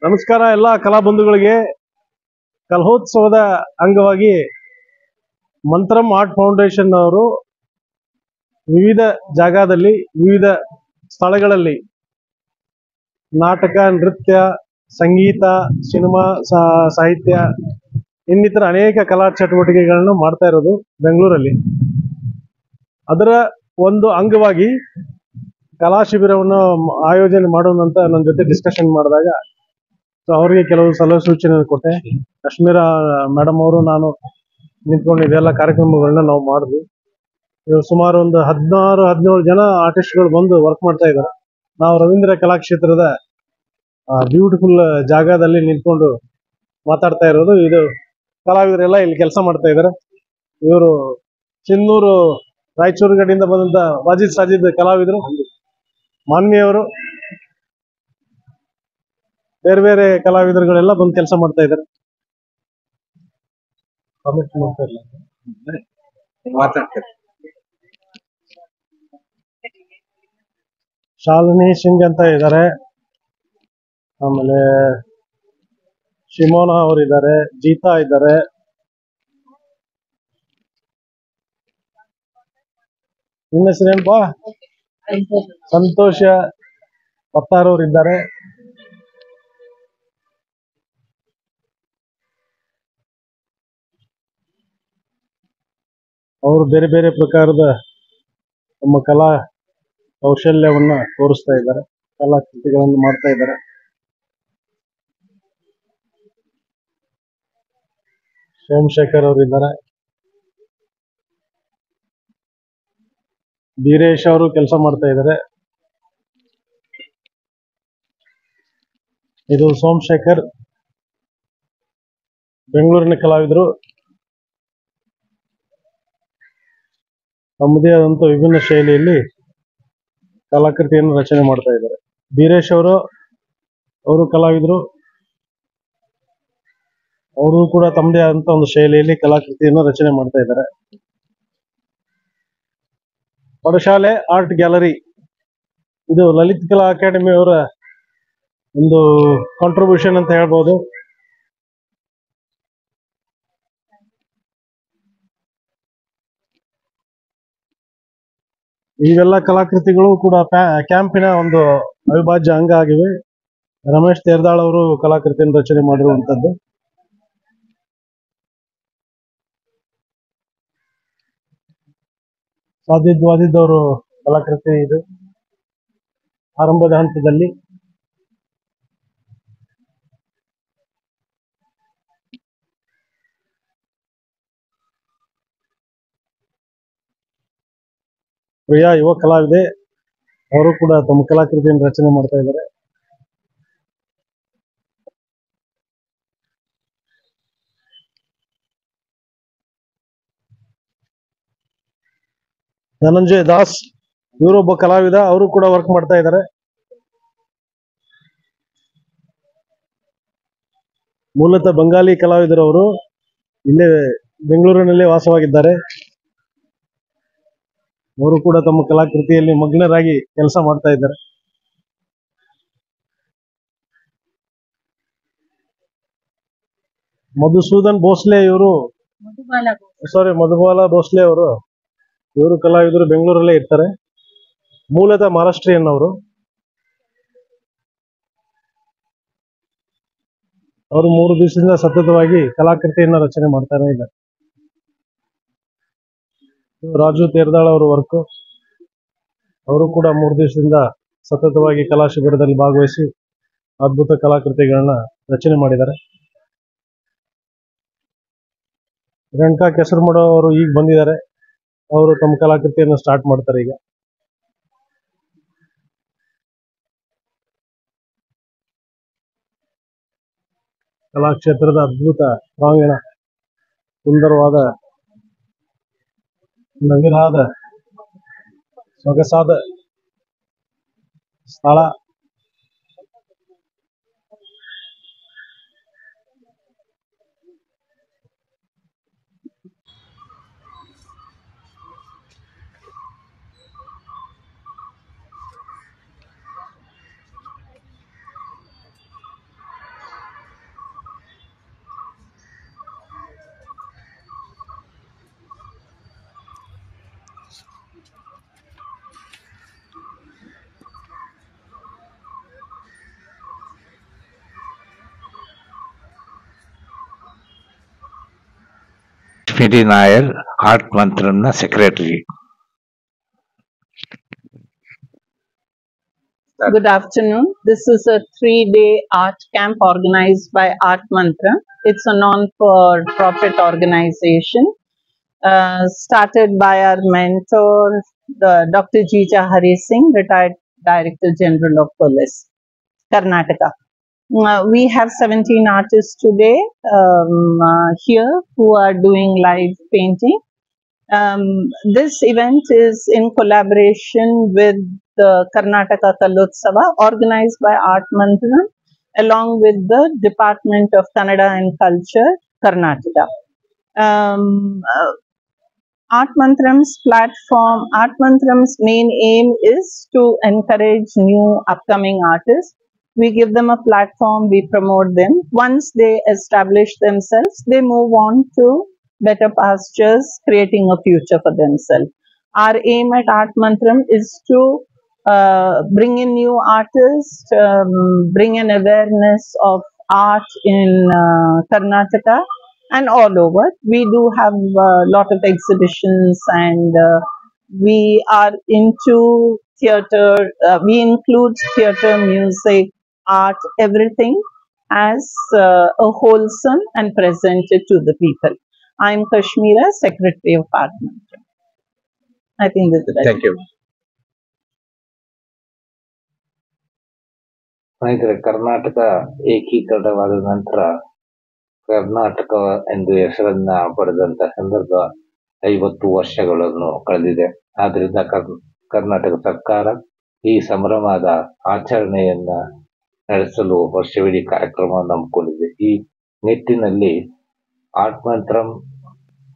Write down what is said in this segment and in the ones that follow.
ನಮಸ್ಕಾರ ಎಲ್ಲ ಕಲಾ ಬಂಧುಗಳಿಗೆ. ಕಲೋತ್ಸವದ ಅಂಗವಾಗಿ ಮಂತ್ರಂ ಆರ್ಟ್ ಫೌಂಡೇಶನ್ ಅವರು ವಿವಿಧ ಜಾಗದಲ್ಲಿ ವಿವಿಧ ಸ್ಥಳಗಳಲ್ಲಿ ನಾಟಕ, ನೃತ್ಯ, ಸಂಗೀತ, ಸಿನಿಮಾ, ಸಾಹಿತ್ಯ ಇನ್ನಿತರ ಅನೇಕ ಕಲಾ ಚಟುವಟಿಕೆಗಳನ್ನು ಮಾಡ್ತಾ ಇರೋದು ಬೆಂಗಳೂರಲ್ಲಿ. ಅದರ ಒಂದು ಅಂಗವಾಗಿ ಕಲಾ ಶಿಬಿರವನ್ನು ಆಯೋಜನೆ ಮಾಡೋಣ ಅಂತ ನನ್ನ ಜೊತೆ ಡಿಸ್ಕಷನ್ ಮಾಡಿದಾಗ ಅವರಿಗೆ ಕೆಲವು ಸಲಹೆ ಸೂಚನೆ ಕೊಟ್ಟೆ. ಕಾಶ್ಮೀರ ಮೇಡಮ್ ಅವರು ನಾನು ನಿಂತ್ಕೊಂಡು ಇದೆಲ್ಲ ಕಾರ್ಯಕ್ರಮಗಳನ್ನ ನಾವು ಮಾಡಿದ್ವಿ. ಸುಮಾರು ಒಂದು 16-17 ಜನ ಆರ್ಟಿಸ್ಟ್ಗಳು ಬಂದು ವರ್ಕ್ ಮಾಡ್ತಾ ಇದ್ದಾರೆ. ನಾವು ರವೀಂದ್ರ ಕಲಾಕ್ಷೇತ್ರದ ಬ್ಯೂಟಿಫುಲ್ ಜಾಗದಲ್ಲಿ ನಿಂತ್ಕೊಂಡು ಮಾತಾಡ್ತಾ ಇರೋದು. ಇದು ಕಲಾವಿದರೆಲ್ಲ ಇಲ್ಲಿ ಕೆಲಸ ಮಾಡ್ತಾ ಇದ್ದಾರೆ. ಇವರು ಚಿನ್ನೂರು ರಾಯಚೂರು ಗಡಿಯಿಂದ ಬಂದಂತ ವಾಜಿದ್ ಸಾಜಿದ್ ಕಲಾವಿದರು, ಮಾನ್ಯವರು, ಬೇರೆ ಬೇರೆ ಕಲಾವಿದರುಗಳೆಲ್ಲ ಬಂದು ಕೆಲಸ ಮಾಡ್ತಾ ಇದ್ದಾರೆ. ಕಾಮೆಂಟ್ ಮಾಡ್ತಾ ಇಲ್ಲ, ಶಾಲಿನಿ ಸಿಂಗ್ ಅಂತ ಇದ್ದಾರೆ, ಆಮೇಲೆ ಶಿಮೋನಾ ಅವರಿದ್ದಾರೆ, ಗೀತಾ ಇದ್ದಾರೆ, ನಿಮ್ಮ ಹೆಸರೇನಪ್ಪಾ? ಸಂತೋಷ ಪತ್ತಾರವ್ರು ಇದ್ದಾರೆ. ಅವರು ಬೇರೆ ಬೇರೆ ಪ್ರಕಾರದ ನಮ್ಮ ಕಲಾ ಕೌಶಲ್ಯವನ್ನ ತೋರಿಸ್ತಾ ಇದ್ದಾರೆ, ಕಲಾಕೃತಿಗಳನ್ನು ಮಾಡ್ತಾ ಇದ್ದಾರೆ. ಸೋಮಶೇಖರ್ ಅವರು ಇದ್ದಾರೆ, ಬೀರೇಶ್ ಅವರು ಕೆಲಸ ಮಾಡ್ತಾ ಇದ್ದಾರೆ. ಇದು ಸೋಮಶೇಖರ್, ಬೆಂಗಳೂರಿನ ಕಲಾವಿದರು, ತಮ್ಮದೇ ಆದಂತ ವಿಭಿನ್ನ ಶೈಲಿಯಲ್ಲಿ ಕಲಾಕೃತಿಯನ್ನು ರಚನೆ ಮಾಡ್ತಾ ಇದ್ದಾರೆ. ಬೀರೇಶ್ ಅವರು ಕಲಾವಿದರು, ಅವರು ಕೂಡ ತಮ್ಮದೇ ಆದಂತ ಒಂದು ಶೈಲಿಯಲ್ಲಿ ಕಲಾಕೃತಿಯನ್ನು ರಚನೆ ಮಾಡ್ತಾ ಇದ್ದಾರೆ. ಪಡಶಾಲೆ ಆರ್ಟ್ ಗ್ಯಾಲರಿ, ಇದು ಲಲಿತ್ ಕಲಾ ಅಕಾಡೆಮಿ ಅವರ ಒಂದು ಕಾಂಟ್ರಿಬ್ಯೂಷನ್ ಅಂತ ಹೇಳ್ಬೋದು. ಇವೆಲ್ಲ ಕಲಾಕೃತಿಗಳು ಕೂಡ ಕ್ಯಾಂಪಿನ ಒಂದು ಅವಿಭಾಜ್ಯ ಅಂಗ ಆಗಿವೆ. ರಮೇಶ್ ತೇರ್ದಾಳ್ ಅವರು ಕಲಾಕೃತಿಯನ್ನು ರಚನೆ ಮಾಡಿರುವಂತದ್ದು. ವಾಜಿದ್ ಅವರು ಕಲಾಕೃತಿ ಇದು ಆರಂಭದ ಹಂತದಲ್ಲಿ. ಪ್ರಿಯಾ ಯುವ ಕಲಾವಿದೆ, ಅವರು ಕೂಡ ತಮ್ಮ ಕಲಾಕೃತಿಯನ್ನು ರಚನೆ ಮಾಡ್ತಾ ಇದ್ದಾರೆ. ಧನಂಜಯ್ ದಾಸ್, ಇವರೊಬ್ಬ ಕಲಾವಿದ, ಅವರು ಕೂಡ ವರ್ಕ್ ಮಾಡ್ತಾ ಇದ್ದಾರೆ. ಮೂಲತಃ ಬಂಗಾಲಿ ಕಲಾವಿದರವರು, ಇಲ್ಲೇ ಬೆಂಗಳೂರಿನಲ್ಲಿ ವಾಸವಾಗಿದ್ದಾರೆ. ಅವರು ಕೂಡ ತಮ್ಮ ಕಲಾಕೃತಿಯಲ್ಲಿ ಮಗ್ನರಾಗಿ ಕೆಲಸ ಮಾಡ್ತಾ ಇದ್ದಾರೆ. ಮಧುಸೂದನ್ ಭೋಸ್ಲೆ ಇವರು, ಮಧುಬಾಲ ಭೋಸ್ಲೆ ಅವರು, ಇವರು ಕಲಾವಿದರು, ಬೆಂಗಳೂರಲ್ಲೇ ಇರ್ತಾರೆ. ಮೂಲತಃ ಮಹಾರಾಷ್ಟ್ರೀಯನ್ ಅವರು. ಅವರು 3 ದಿವಸದಿಂದ ಸತತವಾಗಿ ಕಲಾಕೃತಿಯನ್ನ ರಚನೆ ಮಾಡ್ತಾನೆ ಇದ್ದಾರೆ. ರಾಜು ತೇರ್ದಾಳ್ ಅವರ ವರ್ಕ್, ಅವರು ಕೂಡ 3 ದಿವಸದಿಂದ ಸತತವಾಗಿ ಕಲಾ ಶಿಬಿರದಲ್ಲಿ ಭಾಗವಹಿಸಿ ಅದ್ಭುತ ಕಲಾಕೃತಿಗಳನ್ನ ರಚನೆ ಮಾಡಿದ್ದಾರೆ. ರೇಣುಕಾ ಕೆಸರಮಡ ಅವರು ಈಗ ಬಂದಿದ್ದಾರೆ, ಅವರು ತಮ್ಮ ಕಲಾಕೃತಿಯನ್ನು ಸ್ಟಾರ್ಟ್ ಮಾಡ್ತಾರೆ ಈಗ. ಕಲಾಕ್ಷೇತ್ರದ ಅದ್ಭುತ ಪ್ರಾಂಗಣ, ಸುಂದರವಾದ, ನವಿರಾದ, ಸೊಗಸಾದ ಸ್ಥಳ. Rashmiti Nair, Art Mantramna secretary. Good afternoon. This is a 3-day art camp organized by Art Mantra. It's a non-for-profit organization started by our mentor, Dr. Jija Hari Singh, retired Director General of Police, Karnataka. We have 17 artists today here who are doing live painting. This event is in collaboration with the Karnataka Kalotsava organized by Art Mantra along with the Department of Kannada and Culture, Karnataka. Art Mantram's main aim is to encourage new upcoming artists. We give them a platform, we promote them. Once they establish themselves, they move on to better pastures, creating a future for themselves. Our aim at Art Mantram is to bring in new artists, bring an awareness of art in Karnataka and all over. We do have a lot of exhibitions and we are into theatre. We include theatre, music, art, everything as a wholesome and presented to the people. I am Kashmira, Secretary of Art Mantra. I think this is right. Thank you. ಸ್ನೇಹಿತರೆ, ಕರ್ನಾಟಕ ಏಕೀಕರಣವಾದ ನಂತರ ಕರ್ನಾಟಕ ಎಂದು ಹೆಸರನ್ನ ಪಡೆದಂತ ಸಂದರ್ಭ 50 ವರ್ಷಗಳನ್ನು ಕಳೆದಿದೆ. ಆದ್ರಿಂದ ಕರ್ನಾಟಕ ಸರ್ಕಾರ ಈ ಸಂಭ್ರಮದ ಆಚರಣೆಯನ್ನ ನಡೆಸಲು ವರ್ಷವಿಡೀ ಕಾರ್ಯಕ್ರಮವನ್ನು ಹಮ್ಮಿಕೊಂಡಿದೆ. ಈ ನಿಟ್ಟಿನಲ್ಲಿ ಆರ್ಟ್ ಮಂತ್ರಂ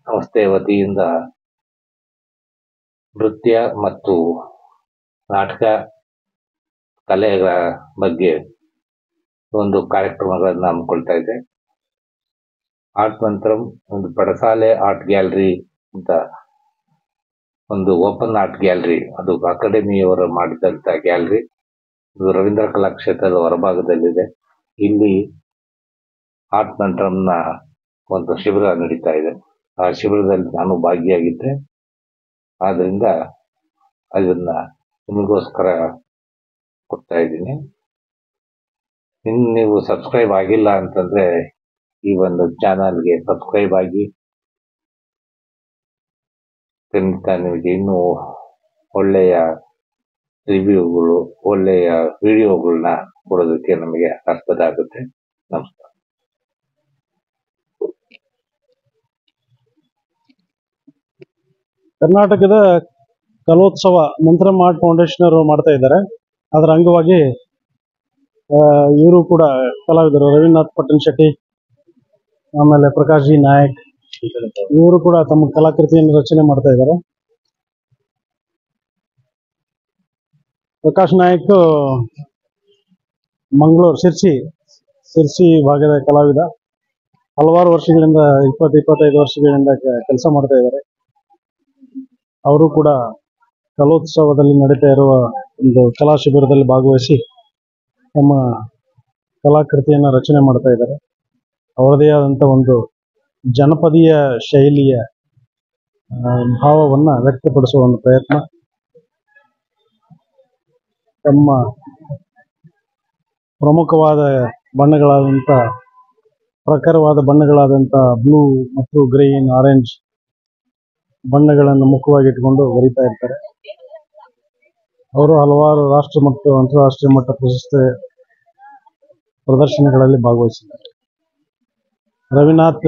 ಸಂಸ್ಥೆಯ ವತಿಯಿಂದ ನೃತ್ಯ ಮತ್ತು ನಾಟಕ ಕಲೆಗಳ ಬಗ್ಗೆ ಒಂದು ಕಾರ್ಯಕ್ರಮಗಳನ್ನು ಹಮ್ಮಿಕೊಳ್ತಾ ಇದೆ. ಆರ್ಟ್ ಮಂತ್ರಂ ಒಂದು ಪಡಸಾಲೆ ಆರ್ಟ್ ಗ್ಯಾಲರಿ ಅಂತ ಒಂದು ಓಪನ್ ಆರ್ಟ್ ಗ್ಯಾಲರಿ, ಅದು ಅಕಾಡೆಮಿಯವರು ಮಾಡಿದಂತ ಗ್ಯಾಲರಿ. ಇದು ರವೀಂದ್ರ ಕಲಾಕ್ಷೇತ್ರದ ಹೊರಭಾಗದಲ್ಲಿದೆ. ಇಲ್ಲಿ ಆರ್ಟ್ ಮಂತ್ರಂನ ಒಂದು ಶಿಬಿರ ನಡೀತಾ ಇದೆ. ಆ ಶಿಬಿರದಲ್ಲಿ ನಾನು ಭಾಗಿಯಾಗಿದ್ದೆ. ಆದ್ರಿಂದ ಅದನ್ನ ನಿಮಗೋಸ್ಕರ ಕೊಡ್ತಾ ಇದ್ದೀನಿ. ಇನ್ನು ನೀವು ಸಬ್ಸ್ಕ್ರೈಬ್ ಆಗಿಲ್ಲ ಅಂತಂದ್ರೆ ಈ ಒಂದು ಚಾನಲ್ಗೆ ಸಬ್ಸ್ಕ್ರೈಬ್ ಆಗಿ, ಖಂಡಿತ ನಿಮಗೆ ಇನ್ನೂ ಒಳ್ಳೆಯ ರಿವ್ಯೂಗಳು, ಒಳ್ಳೆಯ ವಿಡಿಯೋಗಳನ್ನ ಕೊಡೋದಕ್ಕೆ ನಮಗೆ ಅರ್ಥದ ಆಗುತ್ತೆ. ನಮಸ್ಕಾರ. ಕರ್ನಾಟಕದ ಕಲೋತ್ಸವ ಮಂತ್ರಂ ಆರ್ಟ್ ಫೌಂಡೇಶನ್ ಅವರು ಮಾಡ್ತಾ ಇದ್ದಾರೆ. ಅದರ ಅಂಗವಾಗಿ ಇವರು ಕೂಡ ಕಲಾವಿದರು, ರವೀಂದ್ರನಾಥ್ ಪಟ್ಟಣ್ ಶೆಟ್ಟಿ, ಆಮೇಲೆ ಪ್ರಕಾಶ್ ಜಿ ನಾಯಕ್, ಇವರು ಕೂಡ ತಮ್ಮ ಕಲಾಕೃತಿಯನ್ನು ರಚನೆ ಮಾಡ್ತಾ ಇದ್ದಾರೆ. ಪ್ರಕಾಶ್ ನಾಯಕ್ ಮಂಗಳೂರು ಸಿರ್ಸಿ ಭಾಗದ ಕಲಾವಿದ. ಹಲವಾರು ವರ್ಷಗಳಿಂದ 20-25 ವರ್ಷಗಳಿಂದ ಕೆಲಸ ಮಾಡ್ತಾ ಇದ್ದಾರೆ. ಅವರು ಕೂಡ ಕಲೋತ್ಸವದಲ್ಲಿ ನಡೀತಾ ಇರುವ ಒಂದು ಕಲಾ ಶಿಬಿರದಲ್ಲಿ ಭಾಗವಹಿಸಿ ತಮ್ಮ ಕಲಾಕೃತಿಯನ್ನು ರಚನೆ ಮಾಡ್ತಾ ಇದ್ದಾರೆ. ಅವರದೇ ಆದಂಥ ಒಂದು ಜನಪದೀಯ ಶೈಲಿಯ ಭಾವವನ್ನು ವ್ಯಕ್ತಪಡಿಸುವ ಒಂದು ಪ್ರಯತ್ನ. ತಮ್ಮ ಪ್ರಮುಖವಾದ ಬಣ್ಣಗಳಾದಂಥ, ಪ್ರಖರವಾದ ಬಣ್ಣಗಳಾದಂಥ ಬ್ಲೂ ಮತ್ತು ಗ್ರೀನ್, ಆರೆಂಜ್ ಬಣ್ಣಗಳನ್ನು ಮುಖವಾಗಿ ಇಟ್ಕೊಂಡು ಬರೀತಾ ಇರ್ತಾರೆ. ಅವರು ಹಲವಾರು ರಾಷ್ಟ್ರ ಮತ್ತು ಅಂತಾರಾಷ್ಟ್ರೀಯ ಮಟ್ಟ ಪ್ರಶಸ್ತಿ ಪ್ರದರ್ಶನಗಳಲ್ಲಿ ಭಾಗವಹಿಸಿದ್ದಾರೆ. ರವಿನಾಥ್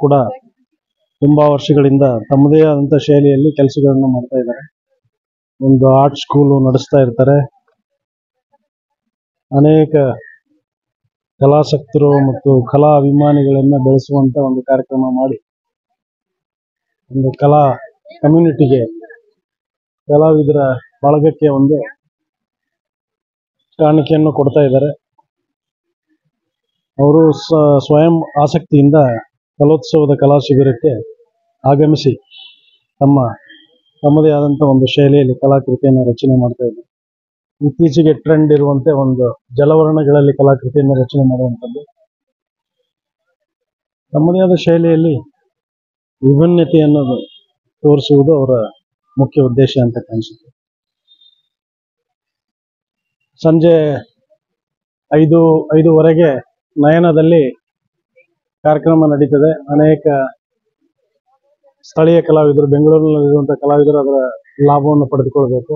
ಕೂಡ ತುಂಬಾ ವರ್ಷಗಳಿಂದ ತಮ್ಮದೇ ಆದಂಥ ಶೈಲಿಯಲ್ಲಿ ಕೆಲಸಗಳನ್ನು ಮಾಡ್ತಾ ಇದ್ದಾರೆ. ಒಂದು ಆರ್ಟ್ ಸ್ಕೂಲು ನಡೆಸ್ತಾ ಇರ್ತಾರೆ. ಅನೇಕ ಕಲಾಸಕ್ತರು ಮತ್ತು ಕಲಾ ಅಭಿಮಾನಿಗಳನ್ನ ಬೆಳೆಸುವಂತ ಒಂದು ಕಾರ್ಯಕ್ರಮ ಮಾಡಿ ಒಂದು ಕಲಾ ಕಮ್ಯುನಿಟಿಗೆ, ಕಲಾವಿದರ ಬಳಗಕ್ಕೆ ಒಂದು ಕಾಣಿಕೆಯನ್ನು ಕೊಡ್ತಾ ಇದ್ದಾರೆ. ಅವರು ಸ್ವಯಂ ಆಸಕ್ತಿಯಿಂದ ಕಲೋತ್ಸವದ ಕಲಾ ಶಿಬಿರಕ್ಕೆ ಆಗಮಿಸಿ ತಮ್ಮದೇ ಆದಂಥ ಒಂದು ಶೈಲಿಯಲ್ಲಿ ಕಲಾಕೃತಿಯನ್ನು ರಚನೆ ಮಾಡ್ತಾ ಇದ್ದಾರೆ. ಇತ್ತೀಚೆಗೆ ಟ್ರೆಂಡ್ ಇರುವಂತೆ ಒಂದು ಜಲವರ್ಣಗಳಲ್ಲಿ ಕಲಾಕೃತಿಯನ್ನು ರಚನೆ ಮಾಡುವಂಥದ್ದು, ತಮ್ಮದೇ ಆದ ಶೈಲಿಯಲ್ಲಿ ವಿಭಿನ್ನತೆಯನ್ನು ತೋರಿಸುವುದು ಅವರ ಮುಖ್ಯ ಉದ್ದೇಶ ಅಂತ ಕಾಣಿಸುತ್ತೆ. ಸಂಜೆ 5:05ವರೆಗೆ ನಯನದಲ್ಲಿ ಕಾರ್ಯಕ್ರಮ ನಡೀತದೆ. ಅನೇಕ ಸ್ಥಳೀಯ ಕಲಾವಿದರು, ಬೆಂಗಳೂರಿನಲ್ಲಿರುವಂತಹ ಕಲಾವಿದರು ಅದರ ಲಾಭವನ್ನು ಪಡೆದುಕೊಳ್ಬೇಕು.